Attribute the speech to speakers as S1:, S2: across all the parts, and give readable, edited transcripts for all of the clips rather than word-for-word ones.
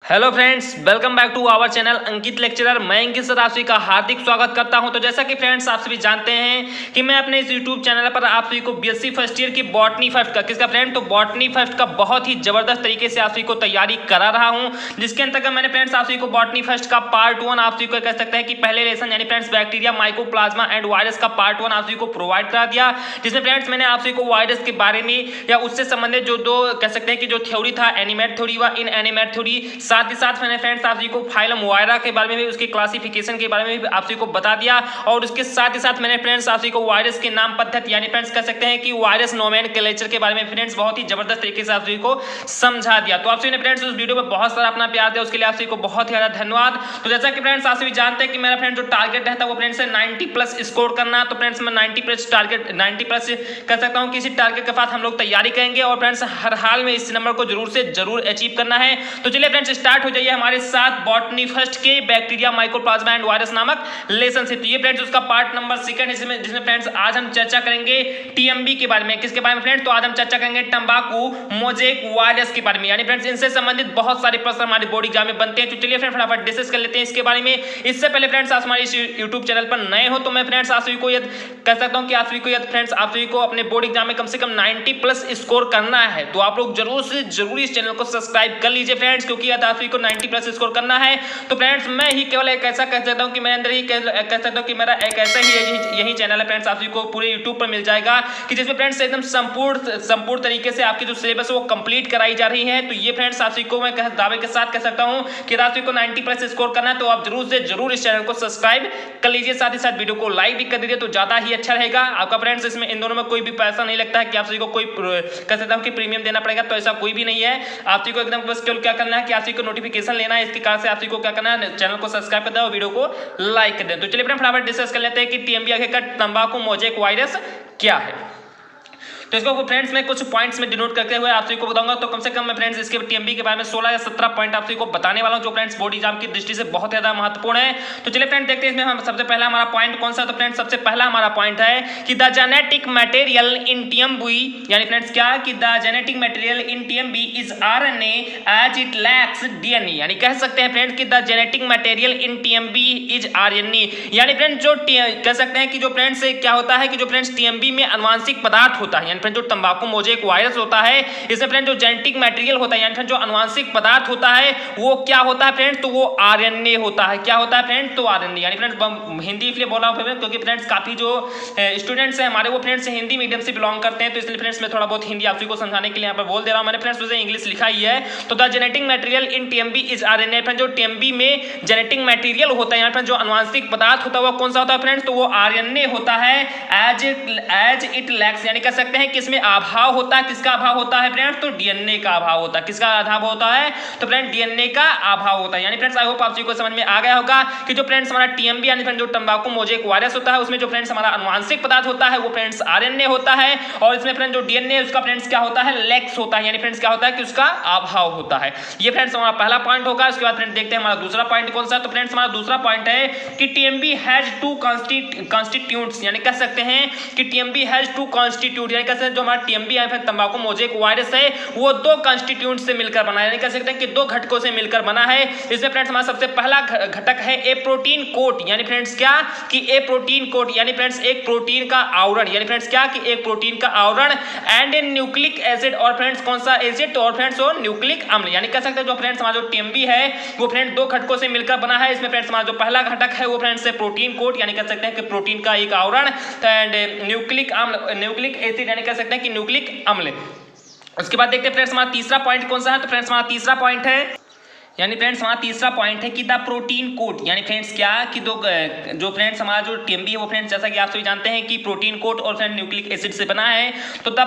S1: Hello friends, welcome back to our channel Ankit lecturer. मैं Ankit sir आप सभी का हार्दिक स्वागत करता हूं। तो जैसा कि फ्रेंड्स आप सभी जानते हैं कि मैं अपने इस यूट्यूब चैनल पर आप सभी को बीएससी फर्स्ट ईयर की बॉटनी फर्स्ट का किसका फ्रेंड तो बॉटनी फर्स्ट का बहुत ही जबरदस्त तरीके से आप सभी को तैयारी करा रहा हूं, जिसके अंतर्गत मैंने फ्रेंड्स आप सभी को बॉटनी फर्स्ट का पार्ट 1 आप सभी को कह सकते हैं कि पहले लेसन यानी friends bacteria, mycoplasma and virus का पार्ट 1 आप सभी को प्रोवाइड करा दिया, जिसमें फ्रेंड्स मैंने आप सभी को वायरस के बारे में या उससे संबंधित जो दो कह सकते हैं कि जो थ्योरी था एनिमेट थ्योरी व इन एनिमेट थ्योरी, साथ ही साथ मैंने फ्रेंड्स आप सभी को फाइलम वायरा के बारे में भी उसके क्लासिफिकेशन के बारे में भी आप सभी को बता दिया, और उसके साथ ही साथ मैंने फ्रेंड्स आप सभी को वायरस के नाम पद्धति यानी फ्रेंड्स कह सकते हैं कि वायरस नोमेनक्लेचर के बारे में फ्रेंड्स बहुत ही जबरदस्त तरीके से आप सभी को समझा दिया। तो आप सभी ने फ्रेंड्स उस वीडियो में बहुत सारा अपना प्यार दिया, उसके लिए आप सभी को बहुत ही ज्यादा धन्यवाद। तो जैसा कि फ्रेंड्स आप सभी जानते हैं कि मेरा फ्रेंड जो टारगेट रहता है वो फ्रेंड्स 90 प्लस स्कोर करना, तो फ्रेंड्स मैं 90 प्लस टारगेट 90 प्लस कह सकता हूं कि इसी टारगेट के साथ हम लोग तैयारी करेंगे, और फ्रेंड्स हर हाल में इस नंबर को जरूर से जरूर अचीव करना है। तो चलिए फ्रेंड्स स्टार्ट हो जाइए हमारे साथ बॉटनी फर्स्ट के बैक्टीरिया, माइकोप्लाज्मा एंड वायरस नामक लेसन से। तो ये फ्रेंड्स उसका पार्ट नंबर 2 है, जिसमें फ्रेंड्स आज हम चर्चा करेंगे टीएमबी के बारे में। किसके बारे में फ्रेंड्स? तो आज हम चर्चा करेंगे तंबाकू मोजेक वायरस के बारे में, यानी फ्रेंड्स इनसे संबंधित बहुत सारे प्रश्न हमारे बोर्ड एग्जाम में बनते हैं। तो चलिए फ्रेंड्स फटाफट डिस्कस कर लेते हैं इसके बारे में। इससे पहले फ्रेंड्स आप हमारे इस यूट्यूब चैनल पर नए हो तो मैं फ्रेंड्स आप सभी को यदि कह सकता हूं कि आप सभी को यदि फ्रेंड्स आप सभी को अपने बोर्ड एग्जाम में कम से कम 90 प्लस स्कोर करना है तो आप लोग जरूर से जरूर इस चैनल को सब्सक्राइब कर लीजिए फ्रेंड्स, क्योंकि यदि आप सभी को 90 प्लस स्कोर करना है तो फ्रेंड्स मैं ही केवल एक ऐसा कह सकता हूं कि मेरे अंदर ही कह सकता हूं कि मेरा एक ऐसा ही यही चैनल है फ्रेंड्स आप सभी को पूरे यूट्यूब पर मिल जाएगा कि जिसमें फ्रेंड्स एकदम संपूर्ण तरीके से आपकी जो सिलेबस है वो कंप्लीट कराई जा रही है। तो ये फ्रेंड्स आप सभी को मैं दावे के साथ कह सकता हूं कि आप सभी को 90 प्लस स्कोर करना है तो आप जरूर से जरूर इस चैनल को सब्सक्राइब कर लीजिए, साथ ही साथ वीडियो को लाइक भी कर दीजिए तो ज्यादा ही अच्छा रहेगा आपका फ्रेंड्स। इसमें इन दोनों में कोई भी पैसा नहीं लगता है कि आप सभी को कोई कह सकता हूं कि प्रीमियम देना पड़ेगा, तो ऐसा कोई भी नहीं है। आप सभी को एकदम बस केवल क्या करना है कि आप सभी को नोटिफिकेशन लेना है, इसके कारण से आप सभी को क्या करना है चैनल को सब्सक्राइब कर दें और वीडियो को लाइक कर दें। तो चलिए फटाफट डिस्कस कर लेते हैं कि टीएमबी आखिरकार तंबाकू मोजेक वायरस क्या है। तो इसको फ्रेंड्स मैं कुछ पॉइंट्स में डिनोट करते हुए आप सभी को बताऊंगा, तो कम से कम मैं फ्रेंड्स इसके टीएमबी के बारे में 16 या 17 पॉइंट आप सभी को बताने वाला हूं जो फ्रेंड्स बोर्ड एग्जाम की दृष्टि से बहुत ज्यादा महत्वपूर्ण है। तो चलिए फ्रेंड्स देखते हैं इसमें हम सबसे पहला हमारा पॉइंट कौन सा। तो फ्रेंड्स सबसे पहला हमारा पॉइंट है कि the genetic material in TMB, यानी फ्रेंड्स क्या कि the genetic material in TMB is RNA as it lacks DNA, यानी कह सकते हैं फ्रेंड्स कि the genetic material in TMB is RNA, यानी फ्रेंड्स जो कह सकते हैं कि जो फ्रेंड्स क्या होता है कि जो फ्रेंड्स टीएमबी में आनुवांशिक पदार्थ होता है, यानी फ्रेंड्स जो तंबाकू मोजेक वायरस होता है इसमें फ्रेंड जो जेनेटिक मटेरियल होता है यानी फ्रेंड जो आनुवांशिक पदार्थ होता है वो क्या होता है फ्रेंड तो वो आरएनए होता है। क्या होता है फ्रेंड तो आरएनए, यानी फ्रेंड हिंदी इसलिए बोला हूं क्योंकि फ्रेंड्स काफी जो स्टूडेंट्स हैं हमारे वो फ्रेंड्स हिंदी मीडियम से बिलोंग करते हैं, तो इसलिए फ्रेंड्स मैं थोड़ा बहुत हिंदी आप सभी को समझाने के लिए यहाँ पर बोल दे रहा हूं। मैंने फ्रेंड्स उसे इंग्लिश लिखा ही है। तो the genetic material in TMB is RNA, friend जो टीएमबी में जेनेटिक मटेरियल होता है यहाँ पर जो आनुवांशिक पदार्थ होता है वो कौन सा होता है फ्रेंड्स तो वो आरएनए होता है एज इट लैक्स, यानी कह सकते हैं कि इसमें अभाव होता है। किसका अभाव होता है फ्रेंड्स तो डीएनए का अभाव होता है। किसका अभाव होता है तो फ्रेंड डीएनए का अभाव होता है। यानी फ्रेंड्स आई होप आप सभी को समझ में आ गया होगा कि जो फ्रेंड्स हमारा टीएमबी यानी फ्रेंड जो तंबाकू मोजेक वायरस होता है उसमें जो फ्रेंड्स हमारा आनुवांशिक पदार्थ होता है वो फ्रेंड्स आरएनए होता है, और इसमें फ्रेंड जो डीएनए उसका फ्रेंड्स क्या होता है लैक्स होता है, यानी फ्रेंड्स क्या होता है कि उसका अभाव होता है। ये फ्रेंड्स हमारा पहला पॉइंट होगा। उसके बाद फ्रेंड देखते हैं हमारा दूसरा पॉइंट कौन सा। तो फ्रेंड्स हमारा दूसरा पॉइंट है कि टीएमबी हैज टू कॉन्स्टिट्यूएंट्स, यानी कह सकते हैं कि टीएमबी हैज टू कॉन्स्टिट्यूट, यानी कह सकते हैं जो हमारा टीएमबी है फिर तंबाकू मोजेक वायरस है वो दो कॉन्स्टिट्यूएंट से मिलकर बना है, यानी कह सकते हैं कि दो घटकों से मिलकर बना है। इसमें फ्रेंड्स हमारा सबसे पहला घटक है ए प्रोटीन कोट, यानी फ्रेंड्स क्या कि ए प्रोटीन कोट यानी फ्रेंड्स एक प्रोटीन का आवरण, यानी फ्रेंड्स क्या कि एक प्रोटीन का आवरण एंड ए न्यूक्लिक एसिड, और फ्रेंड्स कौन सा एसिड तो और फ्रेंड्स वो न्यूक्लिक अम्ल, यानी कह सकते हैं जो फ्रेंड्स हमारा जो टीएमबी है वो फ्रेंड्स दो घटकों से मिलकर बना है। इसमें फ्रेंड्स हमारा जो पहला घटक है वो फ्रेंड्स है प्रोटीन कोट, यानी कह सकते हैं कि प्रोटीन का एक आवरण एंड न्यूक्लिक अम्ल न्यूक्लिक एसिड, यानी कह सकते हैं कि न्यूक्लिक अम्ल। उसके बाद देखते हैं फ्रेंड्स हमारा तीसरा पॉइंट कौन सा है। तो फ्रेंड्स हमारा तीसरा पॉइंट है यानी फ्रेंड्स हमारा तीसरा पॉइंट है कि द प्रोटीन कोट, यानी फ्रेंड्स क्या कि दो जो फ्रेंड्स हमारा जो टीएमबी है वो फ्रेंड्स जैसा कि आप सभी जानते हैं कि प्रोटीन कोट और फ्रेंड न्यूक्लिक एसिड से बना है। तो द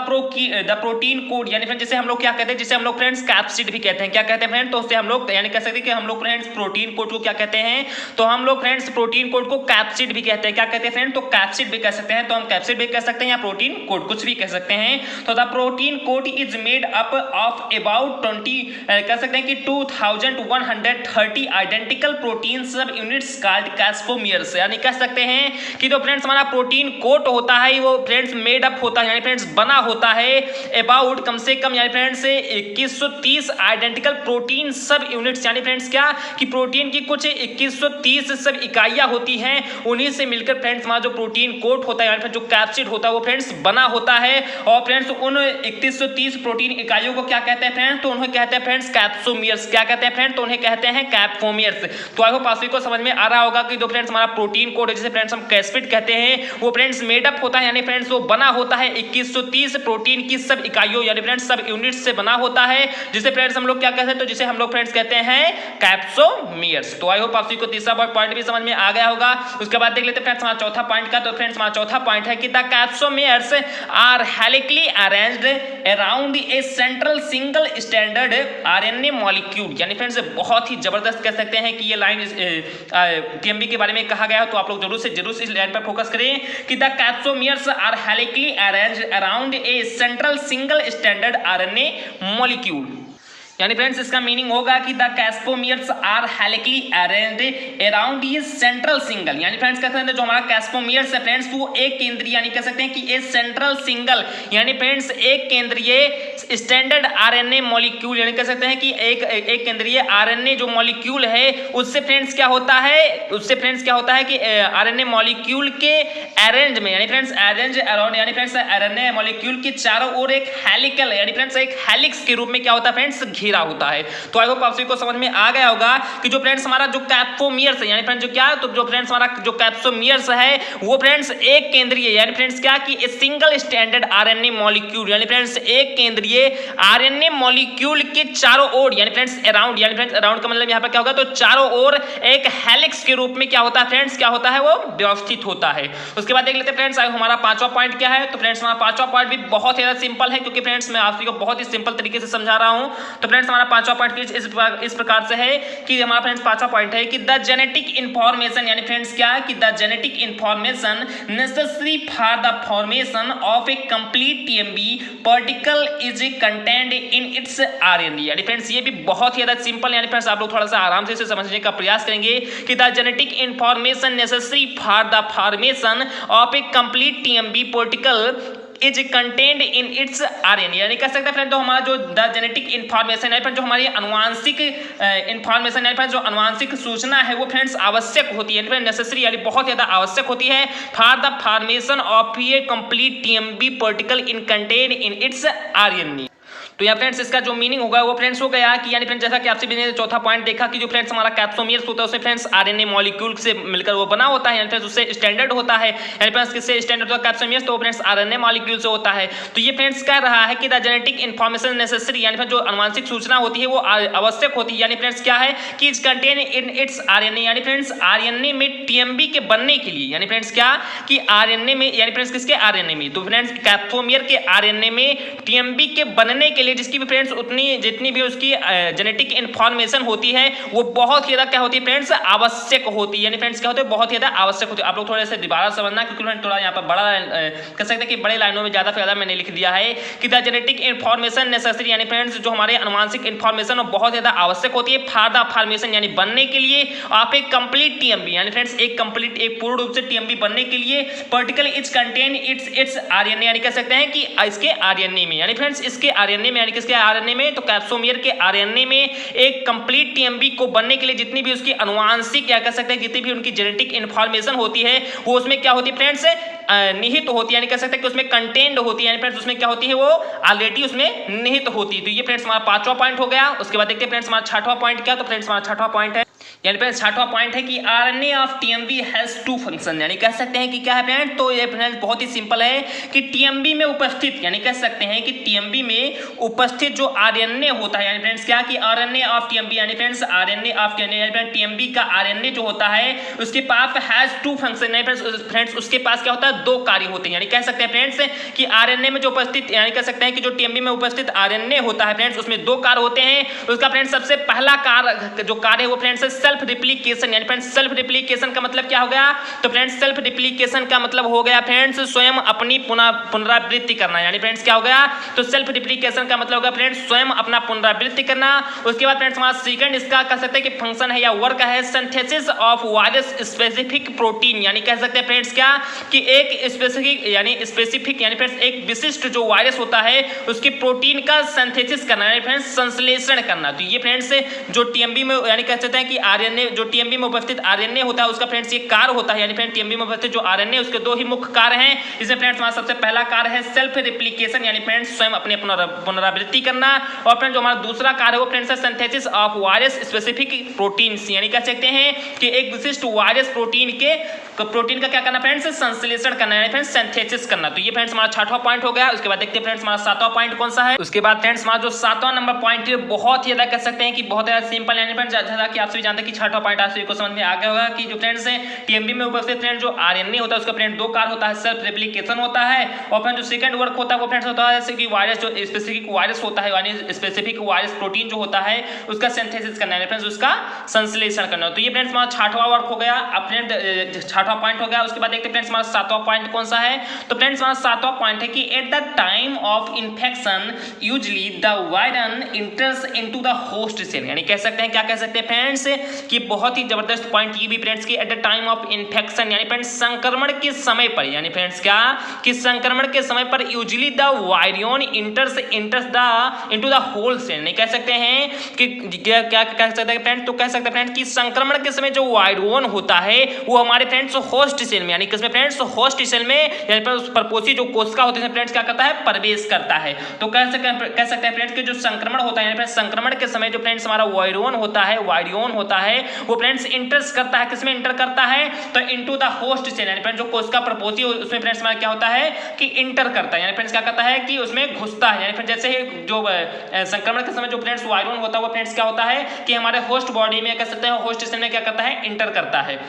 S1: प्रोटीन कोट यानी फ्रेंड्स जिसे हम लोग क्या कहते हैं जिसे हम लोग फ्रेंड्स कैप्सिड भी कहते हैं। क्या कहते हैं फ्रेंड तो उससे हम लोग यानी कह सकते हैं कि हम लोग फ्रेंड्स प्रोटीन कोट को क्या कहते हैं तो हम लोग फ्रेंड्स प्रोटीन कोट को कैप्सिड भी कहते हैं। क्या कहते हैं फ्रेंड तो कैप्सिड भी कह सकते हैं, तो हम कैप्सिड भी कह सकते हैं या प्रोटीन कोट कुछ भी कह सकते हैं। तो the protein coat is made up of about 20 कह सकते हैं कि 2000 130 identical protein subunits called capsomeres, यानी कह सकते हैं कि जो फ्रेंड्स हमारा प्रोटीन कोट होता है वो फ्रेंड्स मेड अप होता है, यानी फ्रेंड्स बना होता है अबाउट कम से कम यानी friends 2130 identical protein subunits, यानी फ्रेंड्स क्या कि प्रोटीन की कुछ 2130 सब इकाइयां होती हैं, उन्हीं से मिलकर फ्रेंड्स हमारा जो प्रोटीन कोट होता है यानी फिर जो कैप्सिड होता है वो फ्रेंड्स बना होता है। और फ्रेंड्स उन 2130 प्रोटीन इकाइयों को क्या कहते हैं फ्रेंड्स, तो उन्हें कहते हैं फ्रेंड्स कैप्सोमियर्स। क्या कहते हैं फ्रेंड्स, तो उन्हें कहते हैं कैप्सोमियर्स। तो आई होप आप सभी को समझ में आ रहा होगा कि जो फ्रेंड्स हमारा प्रोटीन कोड है जिसे फ्रेंड्स हम कैप्सिड कहते हैं वो फ्रेंड्स मेड अप होता है, यानी फ्रेंड्स वो बना होता है 2130 प्रोटीन की सब इकाइयों यानी फ्रेंड्स सब यूनिट्स से बना होता है, जिसे फ्रेंड्स हम लोग क्या कहते हैं, तो जिसे हम लोग फ्रेंड्स कहते हैं कैप्सोमियर्स। तो आई होप आप सभी को तीसरा पॉइंट भी समझ में आ गया होगा। उसके बाद देख लेते हैं फ्रेंड्स हमारा चौथा पॉइंट का। तो फ्रेंड्स हमारा चौथा पॉइंट है कि the capsomeres are helically arranged around a central single standard RNA molecule, यानी फ्रेंड्स बहुत ही जबरदस्त कह सकते हैं कि ये लाइन टीएमबी के बारे में कहा गया है, तो आप लोग जरूर इस लाइन पर फोकस करें कि the capsomeres are helically arranged around a central single standard RNA molecule, यानी फ्रेंड्स इसका मीनिंग होगा कि the capsomeres are helically arranged around ये सेंट्रल सिंगल, यानी फ्रेंड्स कहते हैं जो हमारा कैस्पोमियर्स है फ्रेंड्स वो एक केंद्रीय यानी कह सकते हैं कि ये सेंट्रल सिंगल यानी फ्रेंड्स एक केंद्रीय स्टैंडर्ड आरएनए मॉलिक्यूल, यानी कह सकते हैं कि एक केंद्रीय आरएनए जो मॉलिक्यूल है उससे फ्रेंड्स क्या होता है कि आरएनए मॉलिक्यूल के अरेंज में यानी फ्रेंड्स अरेंज अराउंड यानी फ्रेंड्स आरएनए मॉलिक्यूल के चारों ओर एक हेलिकल यानी फ्रेंड्स एक हेलिक्स के रूप में क्या होता है फ्रेंड्स घेरा होता है। तो आई होप आप सभी को समझ में आ गया होगा कि जो फ्रेंड्स हमारा जो कैप्सोमियर्स है यानी फ्रेंड्स जो क्या, तो जो फ्रेंड्स हमारा जो कैप्सोमियर्स है वो फ्रेंड्स एक केंद्रीय यानी फ्रेंड्स क्या कि सिंगल स्टैंडर्ड आरएनए मॉलिक्यूल यानी फ्रेंड्स एक केंद्रीय आरएनए मॉलिक्यूल के चारों ओर यानी फ्रेंड्स अराउंड यानी फ्रेंड्स अराउंड का मतलब यहां पर क्या होगा, तो चारों ओर एक हेलिक्स के रूप में क्या होता है फ्रेंड्स, क्या होता है वो व्यवस्थित होता है। उसके बाद देख लेते हैं फ्रेंड्स हमारा पांचवा पॉइंट क्या है। तो फ्रेंड्स हमारा पांचवा पॉइंट भी बहुत ज्यादा सिंपल है, क्योंकि फ्रेंड्स मैं आप सभी को बहुत ही सिंपल तरीके से समझा रहा हूं। तो फ्रेंड्स हमारा पांचवा पॉइंट इस प्रकार से है कि हमारा फ्रेंड्स पांचवा पॉइंट है कि द जेनेटिक इंफॉर्मेशन यानी फ्रेंड्स क्या कि the genetic information necessary for the formation of a complete TMB particle is contained in its RNA, यानी फ्रेंड्स ये भी बहुत ही ज्यादा सिंपल यानी फ्रेंड्स आप लोग थोड़ा सा आराम से इसे समझने का प्रयास करेंगे कि the genetic information necessary for the formation of a complete TMB particle is contained in its RNA, यानी कह सकते हैं फ्रेंड जो हमारा जो द जेनेटिक इंफॉर्मेशन है जो हमारी अनुवांशिक इंफॉर्मेशन है जो अनुवांशिक सूचना है वो फ्रेंड्स आवश्यक होती है, नेसेसरी यानी बहुत ज्यादा आवश्यक होती है for the formation of a complete TMB particle in contained in its RNA. तो यहाँ फ्रेंड्स इसका जो मीनिंग होगा वो फ्रेंड्स हो गया कि यानी फ्रेंड्स जैसा कि आपसे भी चौथा पॉइंट देखा कि जो फ्रेंड्स हमारा कैप्सोमियर्स होता है उसमें फ्रेंड्स आरएनए मॉलिक्यूल से मिलकर वो बना होता है, यानी फ्रेंड्स उससे स्टैंडर्ड होता है, यानी फ्रेंड्स किससे स्टैंडर्ड होता है कैप्सोमियर्स, तो फ्रेंड्स आरएनए मॉलिक्यूल से होता है। तो ये फ्रेंड्स कह रहा है कि द जेनेटिक इंफॉर्मेशन नेसेसरी यानी जो अनुवांशिक सूचना होती है वो आवश्यक होती है, यानी फ्रेंड्स क्या है कि is contain in its RNA, यानी फ्रेंड्स आरएनए में टीएमबी के बनने के लिए, यानी फ्रेंड्स क्या कि आरएनए में यानी फ्रेंड्स किसके आरएनए में, तो फ्रेंड्स कैप्सोमियर के आरएनए में टीएमबी के बनने के लिए जिसकी भी फ्रेंड्स जितनी भी उसकी जेनेटिक इंफॉर्मेशन होती है वो बहुत ज्यादा क्या होती है फ्रेंड्स आवश्यक होती है, यानी फ्रेंड्स क्या होते हैं बहुत ज्यादा आवश्यक होती है। आप लोग थोड़े से दोबारा समझना क्योंकि मैंने थोड़ा यहाँ पर बड़ा कह सकते हैं कि बड़े लाइनों में ज्यादा फायदा मैंने लिख दिया है कि द जेनेटिक इंफॉर्मेशन नेसेसरी यानी फ्रेंड्स जो हमारे अनुवांशिक इंफॉर्मेशन वो बहुत ज्यादा आवश्यक होती है फॉर द फॉर्मेशन यानी बनने के लिए आप एक कंप्लीट टीएमबी यानी फ्रेंड्स एक पूर्ण रूप से टीएमबी बनने के लिए particle is contain it's RNA, यानी कह सकते हैं कि इसके आरएनए में यानी फ्रेंड्स इसके आरएनए में यानी किसके आरएनए में, तो कैप्सोमियर के आरएनए में एक कंप्लीट टीएमबी को बनने के लिए जितनी भी उसकी अनुवांशिक या कह सकते हैं जितनी भी उनकी जेनेटिक इंफॉर्मेशन होती है वो उसमें क्या होती है फ्रेंड्स निहित होती है, यानी कह सकते हैं कि उसमें कंटेंट होती है, यानी फ्रेंड्स उसमें क्या होती है वो ऑलरेडी उसमें निहित होती है। तो ये फ्रेंड्स हमारा पांचवा पॉइंट हो गया। उसके बाद देखते हैं फ्रेंड्स हमारा छठवां पॉइंट क्या, तो फ्रेंड्स हमारा छठवां पॉइंट है यानी फ्रेंड्स छठवां पॉइंट है कि RNA of TMB has two function, यानी कह सकते हैं कि क्या है फ्रेंड्स, तो ये फ्रेंड्स बहुत ही सिंपल है कि टीएमबी में उपस्थित यानी कह सकते हैं कि टीएमबी में उपस्थित जो आरएनए होता है यानी फ्रेंड्स क्या कि आरएनए ऑफ टीएमबी यानी फ्रेंड्स आरएनए ऑफ टीएमबी का आरएनए जो होता है उसके पास हैज टू फंक्शन यानी फ्रेंड्स उसके पास क्या होता है दो कार्य होते हैं, यानी कह सकते हैं फ्रेंड्स कि आरएनए में जो उपस्थित यानी कह सकते हैं कि जो टीएमबी में उपस्थित आरएनए होता है फ्रेंड्स उसमें दो कार्य होते हैं। उसका फ्रेंड्स सबसे पहला कार्य जो कार्य है वो फ्रेंड्स सेल्फ रिप्लिकेशन यानी फ्रेंड्स सेल्फ रिप्लिकेशन का मतलब क्या हो गया? तो फ्रेंड्स सेल्फ रिप्लिकेशन का मतलब हो गया फ्रेंड्स स्वयं अपनी पुनरावृत्ति करना। यानी फ्रेंड्स क्या हो गया? तो सेल्फ रिप्लिकेशन का मतलब होगा फ्रेंड्स स्वयं अपना पुनरावृत्ति करना। उसके बाद फ्रेंड्स हमारा सेकंड इसका कह सकते हैं कि फंक्शन है या वर्क है synthesis of virus specific protein. यानी कह सकते हैं फ्रेंड्स क्या कि एक स्पेसिफिक यानी फ्रेंड्स एक विशिष्ट जो वायरस होता है उसके प्रोटीन का सिंथेसिस करना यानी फ्रेंड्स संश्लेषण करना। तो ये फ्रेंड्स जो टीएमबी में यानी कह सकते हैं कि आरएनए जो टीएमबी में उपस्थित आरएनए होता है उसका फ्रेंड्स ये कार्य होता है। यानी फ्रेंड्स टीएमबी में उपस्थित जो आरएनए उसके दो ही मुख्य कार्य हैं। इसमें फ्रेंड्स हमारा सबसे पहला कार्य है सेल्फ रिप्लिकेशन यानी फ्रेंड्स स्वयं अपने पुनरावृत्ति करना। और फ्रेंड्स जो हमारा दूसरा कार्य है वो फ्रेंड्स है synthesis of virus specific proteins. यानी कह सकते हैं कि एक विशिष्ट वायरस प्रोटीन का क्या करना फ्रेंड्स? संश्लेषण करना यानी फ्रेंड्स सिंथेसिस करना। तो ये फ्रेंड्स हमारा छठवां पॉइंट हो गया। उसके बाद देखते हैं फ्रेंड्स हमारा सातवां पॉइंट कौन सा है। उसके बाद फ्रेंड्स हमारा जो सातवां नंबर पॉइंट है बहुत ही ज्यादा कह सकते हैं कि बहुत ज्यादा सिंपल यानी फ्रेंड्स जैसा कि आप सभी जानते हैं कि छठवां पॉइंट आप सभी को समझ में आ गया होगा कि जो फ्रेंड्स है टीएमबी में उपस्थित फ्रेंड्स जो आरएनए होता है उसका फ्रेंड्स दो कार्य होता है सेल्फ रिप्लिकेशन होता है और फ्रेंड्स जो सेकंड वर्क होता है वो फ्रेंड्स होता है जैसे कि वायरस जो स्पेसिफिक वायरस होता है यानी स्पेसिफिक वायरस प्रोटीन जो होता है उसका सिंथेसिस करना है फ्रेंड्स उसका संश्लेषण करना। तो ये फ्रेंड्स हमारा छठवां वर्क हो गया। अब फ्रेंड्स छठवां पॉइंट हो गया। उसके बाद देखते हैं फ्रेंड्स हमारा सातवां पॉइंट कौन सा है। तो फ्रेंड्स हमारा सातवां पॉइंट है कि at the time of infection usually the virion enters into the host cell. यानी कह सकते हैं क्या कह सकते हैं फ्रेंड्स कि बहुत ही जबरदस्त पॉइंट ये भी फ्रेंड्स की eight the time of infection यानी फ्रेंड्स संक्रमण के समय पर यानी फ्रेंड्स क्या कि संक्रमण के समय पर usually the virion enters into the whole cell. नहीं कह सकते हैं कि क्या कह सकते हैं फ्रेंड्स? तो कह सकते हैं फ्रेंड्स कि संक्रमण के समय जो वायरियन होता है वो हमारे फ्रेंड्स होस्ट सेल में यानी किसमें फ्रेंड्स होस्ट सेल में यानी फ्रेंड्स परपोषी जो कोशिका होते हैं फ्रेंड्स क्या करता है? प्रवेश करता है। तो कह सकते हैं फ्रेंड्स कि जो संक्रमण होता है यानी फ्रेंड्स संक्रमण के समय जो फ्रेंड्स हमारा वायरियन होता है वो फ्रेंड्स इंटर्स करता है किसमें इंटर करता है? तो इनटू द होस्ट सेल यानी फ्रेंड्स जो कोशिका प्रपोषी उसमें फ्रेंड्स हमारा क्या होता है कि इंटर करता है यानी फ्रेंड्स क्या करता है कि उसमें घुसता है। यानी फ्रेंड्स जैसे ही जो संक्रमण के समय जो फ्रेंड्स वायरियन होता है वो फ्रेंड्स क्या होता है कि हमारे होस्ट बॉडी में कह सकते हैं होस्ट सेल में क्या करता है? इंटर करता है।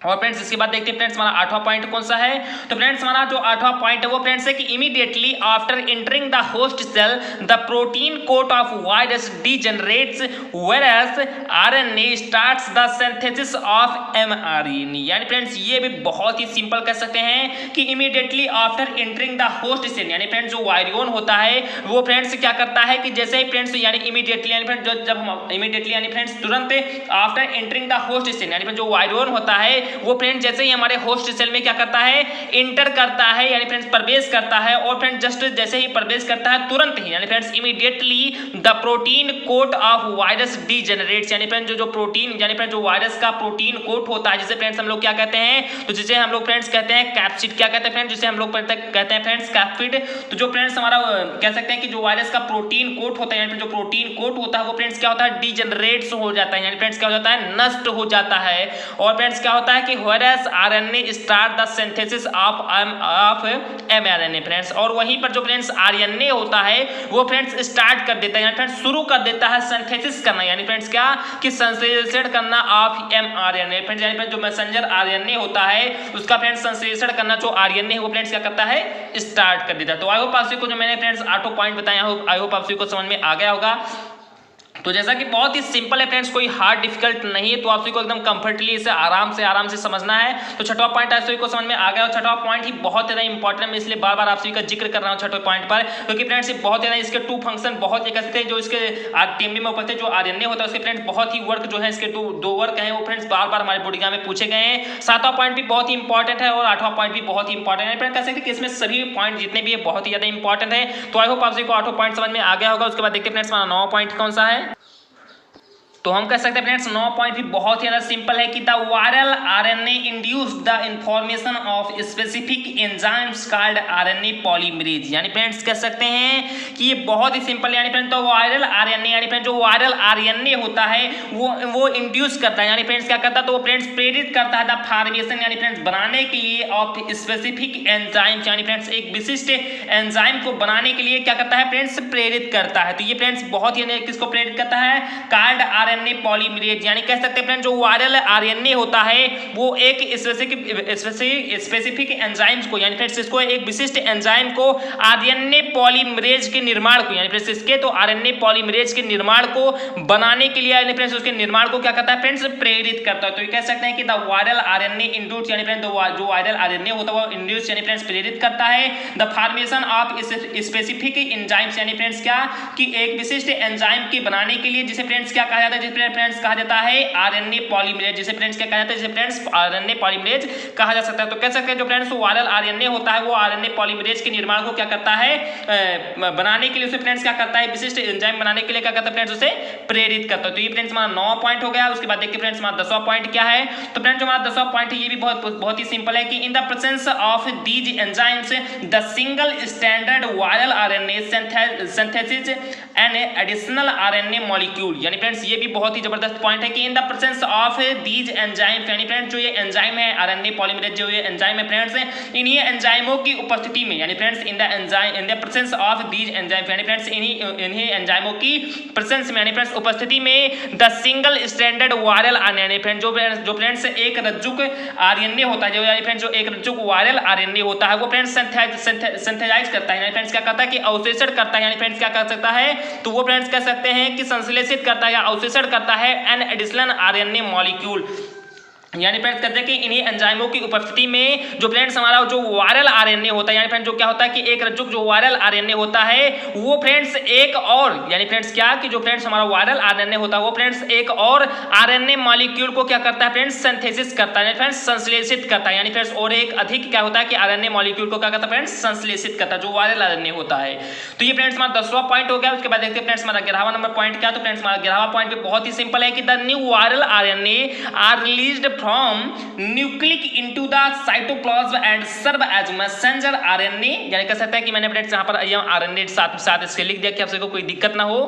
S1: और फ्रेंड्स इसके बाद देखते हैं फ्रेंड्स हमारा आठवां पॉइंट कौन सा है। तो फ्रेंड्स हमारा जो आठवां पॉइंट है वो फ्रेंड्स है कि immediately after entering the host cell the protein coat of virus degenerates whereas RNA starts the synthesis of mRNA. यानी फ्रेंड्स ये भी बहुत ही सिंपल कह सकते हैं कि immediately after entering the host cell यानी फ्रेंड्स जो वायरियन होता है वो फ्रेंड्स क्या करता है कि जैसे ही फ्रेंड्स यानी इमीडिएटली यानी फ्रेंड्स जब हम इमीडिएटली यानी फ्रेंड्स तुरंत after entering the host cell यानी जो वायरियन होता है वो फ्रेंड्स जैसे ही हमारे होस्ट सेल में क्या करता है? इंटर करता है यानी फ्रेंड्स प्रवेश करता है और फ्रेंड्स जस्ट जैसे ही प्रवेश करता है तुरंत ही यानी friends immediately the protein coat of virus degenerates यानी फ्रेंड्स जो प्रोटीन यानी फ्रेंड्स जो वायरस का प्रोटीन कोट होता है जिसे फ्रेंड्स हम लोग क्या कहते हैं? तो जिसे हम लोग फ्रेंड्स कहते हैं कैप्सिड। क्या कहते हैं फ्रेंड्स? जिसे हम लोग कहते हैं फ्रेंड्स कैप्सिड। तो जो फ्रेंड्स हमारा कह सकते हैं कि जो वायरस का प्रोटीन कोट होता है यानी जो प्रोटीन कोट होता है वो फ्रेंड्स क्या होता है? डीजनरेट्स हो जाता है यानी फ्रेंड्स क्या हो जाता है? नष्ट हो जाता है। और फ्रेंड्स क्या होता है कि whereas RNA start the synthesis of mRNA friends. और वहीं पर जो फ्रेंड्स RNA होता है वो फ्रेंड्स स्टार्ट कर देता है यानी फ्रेंड्स शुरू कर देता है सिंथेसिस करना यानी फ्रेंड्स क्या कि संश्लेषण करना ऑफ mRNA फ्रेंड्स। यानी फ्रेंड्स जो मैसेंजर RNA होता है उसका फ्रेंड्स संश्लेषण करना जो RNA है वो फ्रेंड्स क्या करता है? स्टार्ट कर देता है। तो आई होप आप सभी को जो मैंने फ्रेंड्स 8 पॉइंट बताया आई होप आप सभी को समझ में आ गया होगा। तो जैसा कि बहुत ही सिंपल है फ्रेंड्स, कोई हार्ड डिफिकल्ट नहीं है, तो आप सभी को एकदम कंफर्टेबली इसे आराम से समझना है। तो छठवां पॉइंट आप सभी को समझ में आ गया और छठवां पॉइंट ही बहुत ज़्यादा इंपॉर्टेंट है, मैं इसलिए बार बार आप सभी का जिक्र कर रहा हूँ छठवें पॉइंट पर, क्योंकि फ्रेंड्स ये बहुत ज़्यादा इसके टू फंक्शन बहुत एक ऐसे जो इसके टीएमबी में उपस्थित जो आरएनए होता है उसके फ्रेंड्स बहुत ही वर्क जो है इसके दो वर्क हैं वो फ्रेंड्स बार बार हमारे बोर्ड एग्जाम में पूछे गए हैं। सातवां पॉइंट भी बहुत ही इंपॉर्टेंट है और आठवां पॉइंट भी बहुत ही इंपॉर्टेंट है। फ्रेंड कह सकते हैं कि इसमें सभी पॉइंट जितने भी है बहुत ही ज़्यादा इंपॉर्टेंट है। तो आई होप आप सभी को आठवां पॉइंट समझ में आ गया होगा। उसके बाद देखते हैं फ्रेंड्स हमारा 9वां पॉइंट कौन सा है। तो हम कह सकते हैं फ्रेंड्स 9 पॉइंट भी बहुत ही ज़्यादा सिंपल है कि the viral RNA induce the information of specific enzymes called RNA polymerase. यानी फ्रेंड्स कह सकते हैं कि ये बहुत ही सिंपल है। यानी फ्रेंड्स तो वायरल आरएनए यानी फ्रेंड्स जो वायरल आरएनए होता है वो इंड्यूस करता है, यानी फ्रेंड्स क्या करता है तो वो फ्रेंड्स प्रेरित करता है द फॉर्मेशन यानी फ्रेंड्स बनाने के लिए ऑफ स्पेसिफिक एंजाइम्स, यानी फ्रेंड्स एक विशिष्ट एंजाइम को बनाने के लिए क्या करता है फ्रेंड्स प्रेरित करता है। तो ये फ्रेंड्स बहुत ही किसको प्रेरित करता है, कॉल्ड आरएनए पॉलीमरेज, यानी कह सकते हैं फ्रेंड जो वायरल आरएनए होता है वो एक स्पेसिफिक एंजाइम्स को, यानी फ्रेंड्स इसको एक विशिष्ट एंजाइम को आरएनए पॉलीमरेज के निर्माण को, यानी फ्रेंड्स इसके तो आरएनए पॉलीमरेज के निर्माण को बनाने के लिए, यानी फ्रेंड्स उसके निर्माण को क्या करता है फ्रेंड्स प्रेरित करता है। तो ये कह सकते हैं कि द वायरल आरएनए इंड्यूस, यानी फ्रेंड्स जो वायरल आरएनए होता है वो इंड्यूस यानी फ्रेंड्स प्रेरित करता है the formation of specific enzymes, यानी फ्रेंड्स क्या कि एक विशिष्ट एंजाइम के बनाने के लिए, जिसे फ्रेंड्स क्या कहा जाता है, जिसे फ्रेंड्स कहा जाता है आरएनए पॉलीमरेज, जिसे फ्रेंड्स क्या कहा जाता है, जिसे फ्रेंड्स आरएनए पॉलीमरेज कहा जा सकता है। तो कह सकते हैं जो फ्रेंड्स वायरल आरएनए होता है वो आरएनए पॉलीमरेज के निर्माण को क्या करता है बनाने के लिए, उसे फ्रेंड्स क्या करता है विशिष्ट एंजाइम बनाने के लिए क्या करता है फ्रेंड्स उसे प्रेरित करता है। तो ये फ्रेंड्स हमारा 9 पॉइंट हो गया। उसके बाद देखिए फ्रेंड्स हमारा 10वां पॉइंट क्या है। तो फ्रेंड्स जो हमारा 10वां पॉइंट है ये भी बहुत ही सिंपल है कि in the presence of these enzymes the single standard viral RNA synthesis an additional RNA molecule, यानी फ्रेंड्स ये भी बहुत ही जबरदस्त पॉइंट है कि in the presence of these enzymes, यानी फ्रेंड्स जो ये एंजाइम है आरएनए पॉलीमरेज जो ये एंजाइम है फ्रेंड्स इन्हीं एंजाइमों की उपस्थिति में, यानी friends in the presence of these enzyme, यानी फ्रेंड्स इन्हीं एंजाइमों की प्रेजेंस में, यानी फ्रेंड्स उपस्थिति में the single standard viral RNA, friends जो फ्रेंड्स एक रज्जुक आरएनए होता है, जो यानी फ्रेंड्स जो एक रज्जुक वायरल आरएनए होता है वो फ्रेंड्स सिंथेसाइज करता है, यानी फ्रेंड्स क्या करता है कि अवशोषण करता है, यानी फ्रेंड्स क्या कर सकता है तो वो फ्रेंड्स कह सकते हैं कि संश्लेषित करता है या अवशोषण करता है एन एडिशनल आरएनए मॉलिक्यूल, यानी फ्रेंड्स कहते हैं कि इन्हीं एंजाइमों की उपस्थिति में जो फ्रेंड्स हमारा जो वायरल आरएनए होता है, यानी फ्रेंड्स जो क्या होता है कि एक रज्जुक जो वायरल आरएनए होता है वो फ्रेंड्स एक और, यानी फ्रेंड्स क्या कि जो फ्रेंड्स हमारा वायरल आरएनए होता है वो फ्रेंड्स एक और आरएनए मॉलिक्यूल को क्या करता है फ्रेंड्स सिंथेसिस करता है, फ्रेंड्स संश्लेषित करता है, यानी फ्रेंड्स और एक अधिक क्या होता है कि आरएनए मॉलिक्यूल को क्या करता है फ्रेंड्स संश्लेषित करता है जो वायरल आरएनए होता है। तो ये फ्रेंड्स हमारा 10वां पॉइंट हो गया। उसके बाद देखते हैं फ्रेंड्स हमारा 11वां नंबर पॉइंट क्या। तो फ्रेंड्स हमारा 11वां पॉइंट भी बहुत ही सिंपल है कि the new viral RNA are released from nucleic into the cytoplasm and serve as messenger RNA, यानी कह सकते हैं कि मैंने फ्रेंड्स यहाँ पर आरएनए साथ इसके लिख दिया कि आपसे कोई दिक्कत ना हो,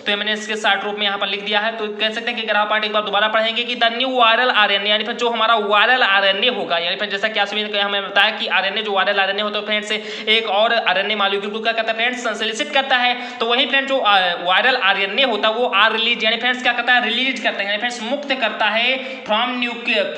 S1: तो मैंने इसके शॉर्ट रूप में यहाँ पर लिख दिया है। तो कह सकते हैं कि 11वां पार्ट एक बार दोबारा पढ़ेंगे कि द न्यू वायरल आरएनए, यानी फिर जो हमारा वायरल आरएनए होगा, यानी फिर जैसा कि आपसे हमें बताया कि आरएनए जो वायरल आरएनए होता है फ्रेंड्स एक और आरएनए मॉलिक्यूल को क्या करता है फ्रेंड्स संश्लेषित करता है। तो वही फ्रेंड्स जो वायरल आरएनए होता है वो आर रिलीज, यानी फ्रेंड्स क्या करता है रिलीज करता है, यानी फ्रेंड्स मुक्त करता है फ्रॉम न्यूक्लियस,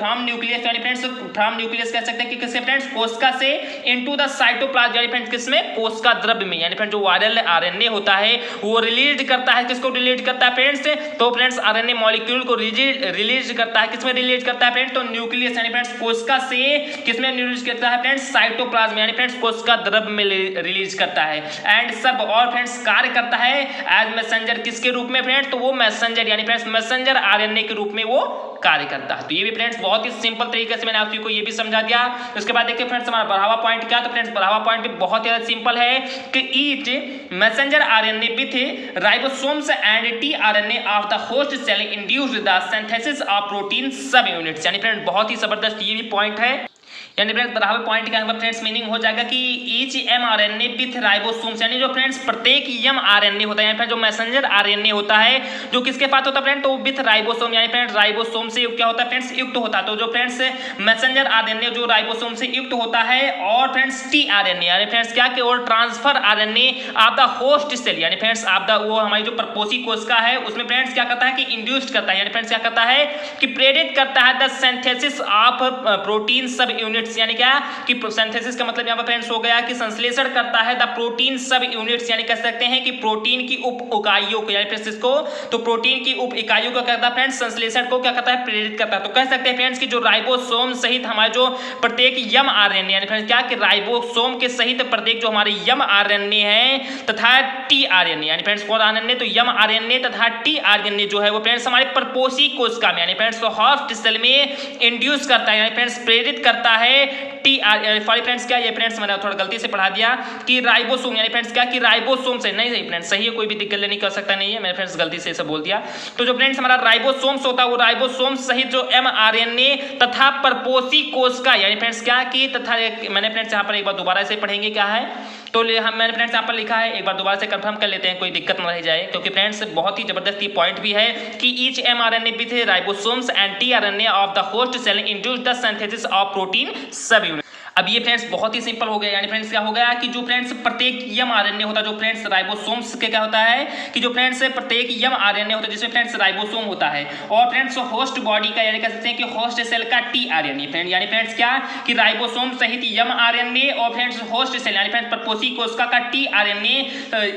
S1: यानी फ्रेंड्स फ्रॉम न्यूक्लियस कह सकते हैं कि किससे फ्रेंड्स कोशिका से इनटू द साइटोप्लाज्म, यानी फ्रेंड्स किसमें कोशिका द्रव्य में, यानी फ्रेंड्स जो वायरल आरएनए होता है वो रिलीज करता है, किसको रिलीज करता है फ्रेंड्स तो फ्रेंड्स आरएनए मॉलिक्यूल को रिलीज करता है, किसमें रिलीज करता है फ्रेंड्स तो न्यूक्लियस, यानी फ्रेंड्स कोशिका से किसमें रिलीज करता है फ्रेंड्स साइटोप्लाज्म, यानी फ्रेंड्स कोशिका द्रव्य में रिलीज करता है। एंड सब और फ्रेंड्स कार्य करता है एज मैसेंजर, किसके रूप में फ्रेंड्स तो वो मैसेंजर, यानी फ्रेंड्स मैसेंजर आरएनए के रूप में वो कार्य करता है। तो ये भी फ्रेंड्स बहुत ही सिंपल तरीके से मैंने आप को ये भी समझा दिया। उसके बाद देखिए फ्रेंड्स हमारा 12वां पॉइंट क्या। तो फ्रेंड्स 12वां पॉइंट भी बहुत ही सिंपल है कि each messenger RNA with ribosomes and tRNA of the host cell induced the synthesis of protein subunits, यानी फ्रेंड्स बहुत ही जबरदस्त ये भी पॉइंट है। यानी फ्रेंड्स 12वें पॉइंट का फ्रेंड्स मीनिंग हो जाएगा कि ईच एमआरएनए विथ राइबोसोम्स, यानी जो फ्रेंड्स प्रत्येक एमआरएनए होता है, यानी जो मैसेंजर आरएनए होता है जो किसके पास होता है फ्रेंड्स तो विथ राइबोसोम, यानी फ्रेंड्स राइबोसोम से क्या होता है फ्रेंड्स युक्त होता है। तो जो फ्रेंड्स मैसेंजर आरएनए जो राइबोसोम से युक्त होता है और फ्रेंड्स टीआरएनए, यानी फ्रेंड्स क्या कि और transfer RNA of the host cell, यानी फ्रेंड्स आप द वो हमारी जो प्रपोषी कोशिका है उसमें फ्रेंड्स क्या करता है कि इंड्यूस्ड करता है, यानी फ्रेंड्स क्या करता है कि प्रेरित करता है the synthesis of protein subunits, यानी क्या कि सिंथेसिस का मतलब यहाँ पर फ्रेंड्स हो गया कि संश्लेषण करता है द प्रोटीन सब यूनिट्स, यानी कह सकते हैं कि प्रोटीन की उप इकाइयों को, यानी फ्रेंड्स इसको तो प्रोटीन की उप इकाइयों को करता है फ्रेंड्स संश्लेषण को क्या करता है प्रेरित करता है। तो कह सकते हैं फ्रेंड्स कि जो राइबोसोम सहित हमारे जो प्रत्येक यम आरएनए, यानी फ्रेंड्स क्या कि राइबोसोम के सहित प्रत्येक जो हमारे यम आरएनए है तथा टीआरएनए, यानी फ्रेंड्स कौन आरएनए तो यम आरएनए तथा टीआरएनए जो है वो फ्रेंड्स हमारे प्रपोषी कोशिका में, यानी फ्रेंड्स तो होस्ट सेल में इंड्यूस करता है, यानी फ्रेंड्स प्रेरित करता है सॉरी फ्रेंड्स क्या ये फ्रेंड्स मैंने थोड़ा गलती से पढ़ा दिया कि राइबोसोम, यानी फ्रेंड्स क्या कि राइबोसोम से नहीं सही फ्रेंड्स सही है, कोई भी दिक्कत नहीं कर सकता नहीं है, मैंने फ्रेंड्स गलती से ऐसा बोल दिया। तो जो फ्रेंड्स हमारा राइबोसोम्स होता है वो राइबोसोम्स सहित जो एमआरएनए तथा प्रपोषी कोशिका, यानी फ्रेंड्स क्या कि तथा मैंने फ्रेंड्स यहाँ पर एक बार दोबारा से पढ़ेंगे क्या है तो मैंने फ्रेंड्स यहाँ पर लिखा है, एक बार दोबारा से कंफर्म कर लेते हैं कोई दिक्कत न रह जाए, क्योंकि फ्रेंड्स बहुत ही जबरदस्त ये पॉइंट भी है कि each mRNA with ribosomes and tRNA of the host cell induce the synthesis of protein subunit. अब ये फ्रेंड्स बहुत ही सिंपल हो गया, यानी फ्रेंड्स क्या हो गया कि जो फ्रेंड्स प्रत्येक यम आरएनए होता है, जो फ्रेंड्स राइबोसोम्स के क्या होता है कि जो फ्रेंड्स प्रत्येक यम आरएनए होता है जिसमें फ्रेंड्स राइबोसोम होता है, और फ्रेंड्स होस्ट बॉडी का यानी कह सकते हैं कि होस्ट सेल का टीआरएनए फ्रेंड, यानी फ्रेंड्स क्या कि राइबोसोम सहित यम आरएनए और फ्रेंड्स होस्ट सेल यानी फ्रेंड्स प्रपोसी कोशिका का टीआरएनए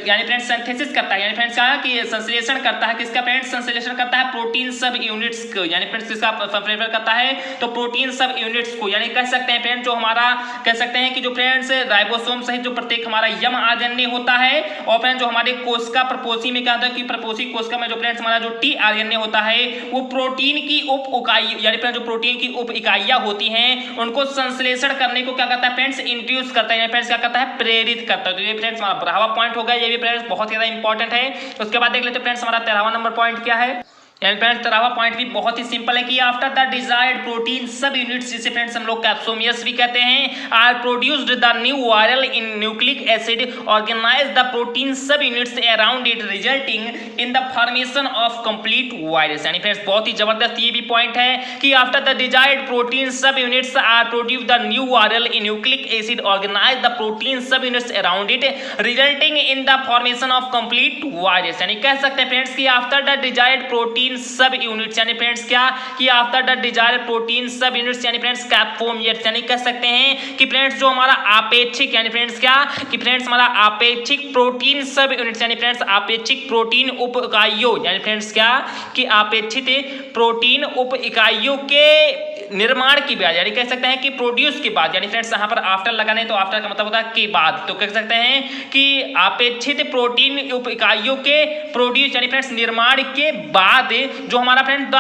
S1: यानी फ्रेंड्स सिंथेसिस करता है, यानी फ्रेंड्स क्या कि संश्लेषण करता है, किसका फ्रेंड्स संश्लेषण करता है प्रोटीन सब यूनिट्स को, यानी फ्रेंड्स किसका प्रेफर करता है तो प्रोटीन सब यूनिट्स को, यानी कह सकते हैं फ्रेंड्स जो हमारा कह सकते हैं कि जो फ्रेंड्स राइबोसोम सहित जो प्रत्येक हमारा यम आरएनए होता है, और फ्रेंड्स जो हमारे कोशिका प्रपोसी में क्या होता है कि प्रपोसी कोशिका में जो फ्रेंड्स हमारा जो टीआरएनए होता है वो प्रोटीन की उप इकाई यानी फ्रेंड्स जो प्रोटीन की उप इकाइयां होती हैं उनको संश्लेषण करने को क्या करता है फ्रेंड्स इंड्यूस करता है, यानी फ्रेंड्स क्या करता है प्रेरित करता है। तो ये फ्रेंड्स हमारा 12वां पॉइंट हो गया, ये भी फ्रेंड्स बहुत ज्यादा इंपॉर्टेंट है। उसके बाद देख लेते हैं फ्रेंड्स हमारा 13वां नंबर पॉइंट क्या है। यानी फ्रेंड्स 13वां पॉइंट भी बहुत ही सिंपल है कि after the desired protein subunits जिसे फ्रेंड्स हम लोग कैप्सोमियस भी कहते हैं are produced the new viral in nucleic acid organise the protein subunits around it resulting in the formation of complete virus. यानी friends बहुत ही जबरदस्त ये भी पॉइंट है कि after the desired protein subunits are produce the new viral in nucleic acid organise the protein subunits around it resulting in the formation of complete virus. यानी कह सकते हैं फ्रेंड्स कि after the desired protein subunits यानी friends क्या कि after the desired protein subunits यानी friends capsomeres, यानी कह सकते हैं कि फ्रेंड्स जो हमारा आपेक्षिक यानी फ्रेंड्स क्या कि फ्रेंड्स हमारा आपेक्षिक प्रोटीन सब यूनिट्स यानी फ्रेंड्स आपेक्षिक प्रोटीन उप इकाइयों यानी फ्रेंड्स क्या कि आपेक्षित प्रोटीन उप इकाइयों के निर्माण की बाद यानी कह सकते हैं कि प्रोड्यूस के बाद, यानी फ्रेंड्स यहाँ पर आफ्टर लगाने तो आफ्टर का मतलब होता है के बाद, तो कह सकते हैं कि आपेक्षित प्रोटीन उप इकाइयों के प्रोड्यूस यानी फ्रेंड्स निर्माण के बाद जो हमारा friends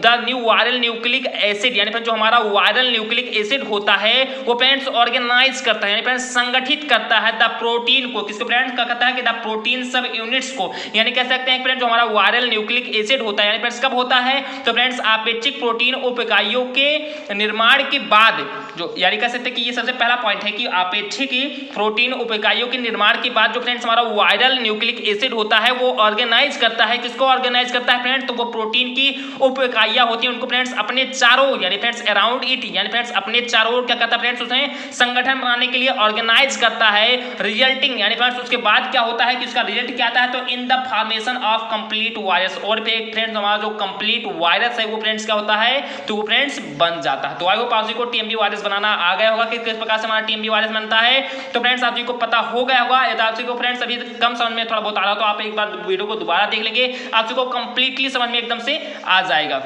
S1: the new viral nucleic acid यानी फ्रेंड्स जो हमारा वायरल न्यूक्लिक एसिड होता है वो फ्रेंड्स ऑर्गेनाइज करता है यानी फ्रेंड्स संगठित करता है द प्रोटीन को, किसको फ्रेंड्स क्या कहता है कि द प्रोटीन सब यूनिट्स को, यानी कह सकते हैं फ्रेंड्स जो हमारा वायरल न्यूक्लिक एसिड होता है यानी फ्रेंड्स कब होता है तो फ्रेंड्स आपेक्षिक प्रोटीन उप इकाइयों के निर्माण के बाद, जो यानी कह सकते हैं कि ये सबसे पहला पॉइंट है कि आपेक्षिक प्रोटीन उप इकाइयों के निर्माण के बाद जो फ्रेंड्स हमारा वायरल न्यूक्लिक एसिड होता है वो ऑर्गेनाइज करता है, किसको ऑर्गेनाइज करता है फ्रेंड्स तो वो प्रोटीन की उप इकाइयां होती हैं उनको फ्रेंड्स अपने चारों यानी फ्रेंड्स अराउंड इट यानी फ्रेंड्स अपने चारों ओर क्या करता है फ्रेंड्स उसमें संगठन बनाने के लिए ऑर्गेनाइज करता है, रिजल्टिंग यानी फ्रेंड्स उसके बाद क्या होता है कि उसका रिजल्ट क्या आता है तो इन the formation of complete virus, और फिर फ्रेंड्स हमारा जो कंप्लीट वायरस है वो फ्रेंड्स क्या होता है तो वो फ्रेंड्स बन जाता है। तो आई होप आप जी को टीएमबी वायरस बनाना आ गया होगा कि किस प्रकार से हमारा टीएमबी वायरस बनता है, तो फ्रेंड्स आप जी को पता हो गया होगा। यदि आप जी को फ्रेंड्स अभी कम समझ में थोड़ा बहुत आ रहा तो आप एक बार वीडियो को दोबारा देख लेंगे, आप जी को कंप्लीटली समझ में एकदम से आ जाएगा।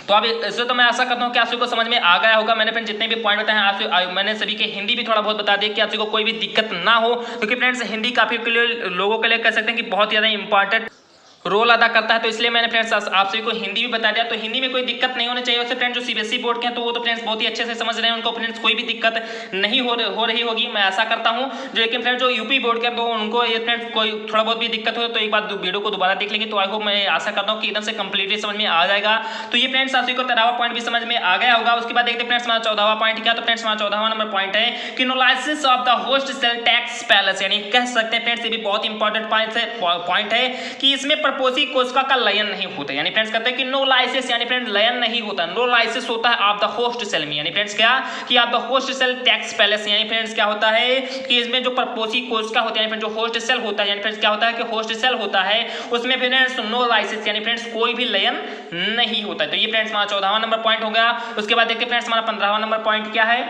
S1: तो अब इससे तो मैं आशा करता हूँ कि आप सभी को समझ में आ गया होगा। मैंने फ्रेंड्स जितने भी पॉइंट बताए हैं मैंने सभी के हिंदी भी थोड़ा बहुत बता दिया कि आप सभी को कोई भी दिक्कत ना हो, क्योंकि फ्रेंड्स हिंदी काफी लोगों के लिए कह सकते हैं कि बहुत ज़्यादा इंपॉर्टेंट रोल अदा करता है, तो इसलिए मैंने फ्रेंड्स आप सभी को हिंदी भी बता दिया। तो हिंदी में कोई दिक्कत नहीं होनी चाहिए। वैसे फ्रेंड्स जो सीबीएसई बोर्ड के हैं तो वो तो फ्रेंड्स बहुत ही अच्छे से समझ रहे हैं, उनको फ्रेंड्स कोई भी दिक्कत नहीं हो रही होगी, मैं आशा करता हूं। जो लेकिन फ्रेंड्स जो यूपी बोर्ड के हैं तो उनको ये फ्रेंड्स कोई थोड़ा बहुत भी दिक्कत हो तो एक बार वीडियो को दोबारा देख लेंगे। तो आई होप मैं आशा करता हूँ कि एकदम से कंप्लीटली समझ में आ जाएगा। तो ये फ्रेंड्स आप सभी को 13वां पॉइंट भी समझ में आ गया होगा। उसके बाद देखते हैं फ्रेंड्स हमारा 14वां पॉइंट क्या, तो फ्रेंड्स हमारा 14वां नंबर पॉइंट है कि no lysis of the host cell takes place, यानी कह सकते हैं फ्रेंड्स ये भी बहुत इंपॉर्टेंट पॉइंट है कि इसमें प्रपोसी कोशिका का लयन नहीं होता, यानी फ्रेंड्स कहते हैं कि नो लाइसिस यानी फ्रेंड्स लयन नहीं होता, नो लाइसिस होता है ऑफ द होस्ट सेल में, यानी फ्रेंड्स क्या कि of the host cell takes place, यानी फ्रेंड्स क्या होता है कि इसमें जो प्रपोसी कोशिका होती है यानी फ्रेंड्स जो होस्ट सेल होता है यानी फ्रेंड्स क्या होता है कि होस्ट सेल होता है उसमें फ्रेंड्स नो लाइसिस यानी फ्रेंड्स कोई भी लयन नहीं होता। तो ये फ्रेंड्स हमारा 14वां नंबर पॉइंट हो गया। उसके बाद देखते हैं फ्रेंड्स हमारा 15वां नंबर पॉइंट क्या है।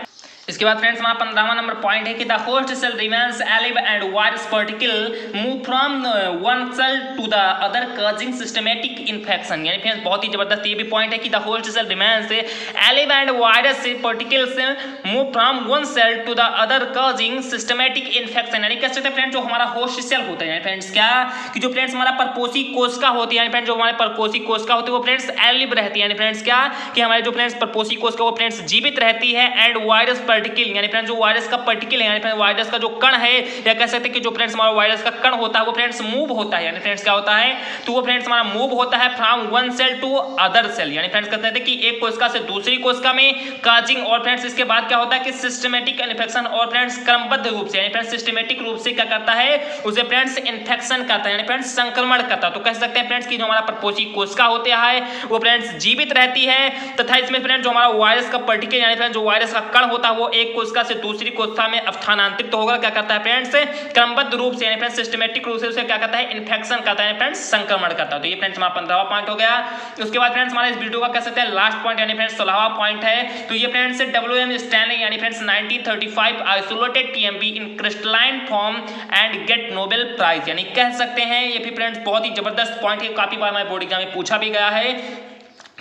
S1: इसके बाद फ्रेंड्स हमारा 15वां नंबर पॉइंट है कि the host cell remains alive and virus particle move from one cell to the other causing systematic infection, यानी फ्रेंड्स बहुत ही जबरदस्त ये भी पॉइंट है कि the host cell remains alive and virus particles move from one cell to the other causing systematic infection, यानी कह सकते हैं फ्रेंड्स जो हमारा होस्ट सेल होता है यानी फ्रेंड्स क्या कि जो फ्रेंड्स हमारा परपोषी कोशिका होती है यानी फ्रेंड्स जो हमारे परपोषी कोशिका होती है वो फ्रेंड्स एलिव रहती है, यानी फ्रेंड्स क्या कि हमारे जो फ्रेंड्स परपोषी कोशिका वो फ्रेंड्स जीवित रहती है एंड वायरस पार्टिकल यानी फ्रेंड्स जो वायरस का पार्टिकल है यानी फ्रेंड्स वायरस का जो कण है या कह सकते हैं कि जो फ्रेंड्स हमारा वायरस का कण होता है वो फ्रेंड्स मूव होता है, यानी फ्रेंड्स क्या होता है तो वो फ्रेंड्स हमारा मूव होता है from one cell to other cell, यानी फ्रेंड्स कहते हैं कि एक कोशिका से दूसरी कोशिका में काजिंग, और फ्रेंड्स इसके बाद क्या होता है कि सिस्टमैटिक इन्फेक्शन, और फ्रेंड्स क्रमबद्ध रूप से यानी फ्रेंड्स सिस्टमैटिक रूप से क्या करता है उसे फ्रेंड्स इन्फेक्शन करता है यानी फ्रेंड्स संक्रमण करता है। तो कह सकते हैं फ्रेंड्स कि जो हमारा परपोषी कोशिका होता है वो फ्रेंड्स जीवित रहती है तथा इसमें फ्रेंड्स जो हमारा वायरस का पार्टिकल यानी फ्रेंड्स जो वायरस का कण होता है वो एक कोशिका से दूसरी कोशिका में स्थानांतरित तो होगा, क्या करता है फ्रेंड्स, क्रमबद्ध रूप से यानी फ्रेंड्स सिस्टमेटिक रूप से उसे क्या करता है, इन्फेक्शन करता है फ्रेंड्स, संक्रमण करता है। तो ये फ्रेंड्स हमारा 15वां पॉइंट हो गया। उसके बाद फ्रेंड्स हमारा इस वीडियो का कह सकते हैं लास्ट पॉइंट यानी फ्रेंड्स 16वां पॉइंट है। तो ये फ्रेंड्स WM स्टैनली यानी friends 1935 isolated TMB in crystalline form and get Nobel prize, यानी कह सकते हैं ये भी फ्रेंड्स बहुत ही जबरदस्त पॉइंट है, काफी बार हमारे बोर्ड एग्जाम में पूछा भी गया है।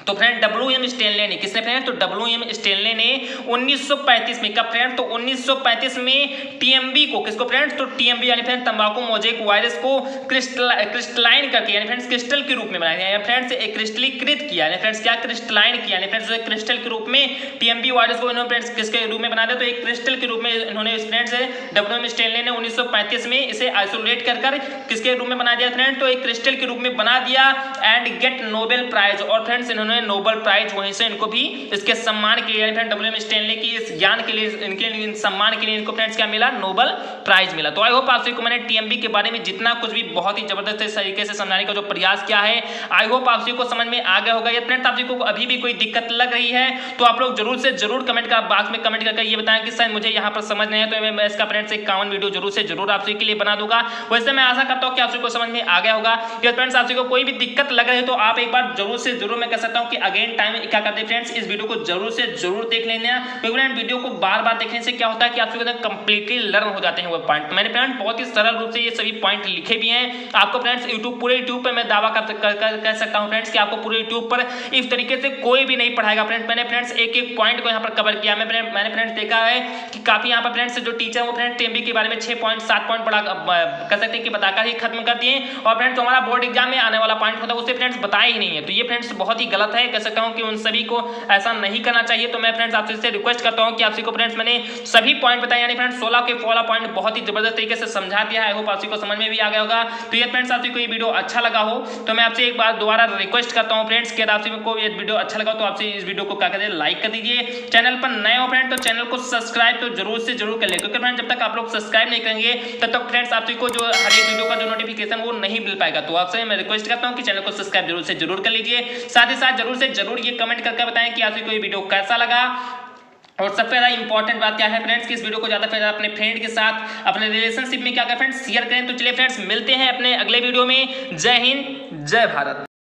S1: तो फ्रेंड WM स्टैनले ने, किसने फ्रेंड, तो WM स्टैनले ने 1935 में, कब फ्रेंड, तो 1935 में TMB को, किसको फ्रेंड्स, तो TMB यानी फ्रेंड तंबाकू मोजेक वायरस को क्रिस्टलाइन करके यानी फ्रेंड्स क्रिस्टल के रूप में बनाया यानी फ्रेंड्स एक क्रिस्टलीकृत किया यानी फ्रेंड्स क्या, क्रिस्टलाइन किया यानी फ्रेंड्स एक क्रिस्टल के रूप में TMB वायरस को इन्होंने फ्रेंड्स किसके रूप में बना दिया, तो एक क्रिस्टल के रूप में इन्होंने फ्रेंड्स WM स्टैनले ने 1935 में इसे आइसोलेट कर किसके रूप में बना दिया फ्रेंड, तो एक क्रिस्टल के रूप में बना दिया एंड गेट नोबेल प्राइज, और फ्रेंड्स इन्होंने नोबेल प्राइज वहीं से इनको भी इसके सम्मान के लिए फ्रेंड WM स्टैनले की इस ज्ञान के लिए इनके सम्मान के लिए इनको फ्रेंड्स क्या मिला, नोबेल प्राइज मिला। तो आई होप आप सभी को मैंने TMB के बारे में जितना कुछ भी बहुत ही जबरदस्त तरीके से समझाने का जो प्रयास किया है, आई होप आप सभी को समझ में आ गया होगा। या फ्रेंड्स आप सभी को अभी भी कोई दिक्कत लग रही है तो आप लोग जरूर से जरूर कमेंट का बॉक्स में कमेंट करके ये बताएं कि सर मुझे यहाँ पर समझ नहीं है, तो मैं इसका फ्रेंड्स एक कॉमन वीडियो जरूर से जरूर आप सभी के लिए बना दूंगा। वैसे मैं आशा करता हूँ कि आप सभी को समझ में आ गया होगा। या फ्रेंड्स आप सभी को कोई भी दिक्कत लग रही है तो आप एक बार जरूर से जरूर मैं कह सकता हूँ कि अगेन टाइम क्या करते हैं फ्रेंड्स, इस वीडियो को जरूर से जरूर देख लेना, क्योंकि फ्रेंड वीडियो को बार बार देखने से क्या होता है कि आप सभी कंप्लीटली लर्न हो जाते हैं वो पॉइंट। मैंने फ्रेंड बहुत ही सरल रूप से ये सभी पॉइंट लिखे भी हैं आपको फ्रेंड्स यूट्यूब, पूरे यूट्यूब पर मैं दावा कह सकता हूँ फ्रेंड्स कि आपको पूरे यूट्यूब पर इस तरीके से कोई भी नहीं पढ़ाएगा फ्रेंड्स। मैंने फ्रेंड्स एक एक पॉइंट को यहाँ पर कवर किया। मैंने फ्रेंड्स देखा है कि काफी यहाँ पर फ्रेंड्स जो टीचर वो फ्रेंड्स TMB के बारे में 6 पॉइंट 7 पॉइंट पढ़ा कह सकते हैं कि बताकर ही खत्म कर दिए, और फ्रेंड्स हमारा बोर्ड एग्जाम में आने वाला पॉइंट होता है उसे फ्रेंड्स बताया ही नहीं है। तो ये फ्रेंड्स बहुत ही गलत है, कह सकता हूँ कि उन सभी को ऐसा नहीं करना चाहिए। तो मैं फ्रेंड्स आपसे रिक्वेस्ट करता हूं कि आप सभी को फ्रेंड्स मैंने सभी पॉइंट बताए यानी फ्रेंड्स 16 के 16 पॉइंट बहुत ही जबरदस्त तरीके से समझा दिया है। आई होप आप सभी को समझ में भी आ गया होगा। तो ये फ्रेंड्स आप सभी को ये वीडियो अच्छा लगा हो तो मैं आपसे एक बार दोबारा रिक्वेस्ट करता हूं फ्रेंड्स कि आप सभी को ये वीडियो अच्छा लगा तो आपसे इस वीडियो को क्या करिए, लाइक कर दीजिए। चैनल पर नए हो फ्रेंड तो चैनल को सब्सक्राइब तो जरूर से जरूर कर ले, क्योंकि फ्रेंड्स जब तक आप लोग सब्सक्राइब नहीं करेंगे तब तक फ्रेंड्स आप सभी को जो हर एक वीडियो का जो नोटिफिकेशन वो नहीं मिल पाएगा। तो आपसे मैं रिक्वेस्ट करता हूं कि चैनल को सब्सक्राइब जरूर से जरूर कर लीजिए। साथ ही साथ जरूर से जरूर ये कमेंट करके बताएं कि आप सभी को ये वीडियो कैसा लगा। और सबसे ज्यादा इंपॉर्टेंट बात क्या है फ्रेंड्स कि इस वीडियो को ज्यादा से ज्यादा अपने फ्रेंड के साथ अपने रिलेशनशिप में क्या करें फ्रेंड्स शेयर करें। तो चलिए फ्रेंड्स मिलते हैं अपने अगले वीडियो में। जय हिंद, जय भारत।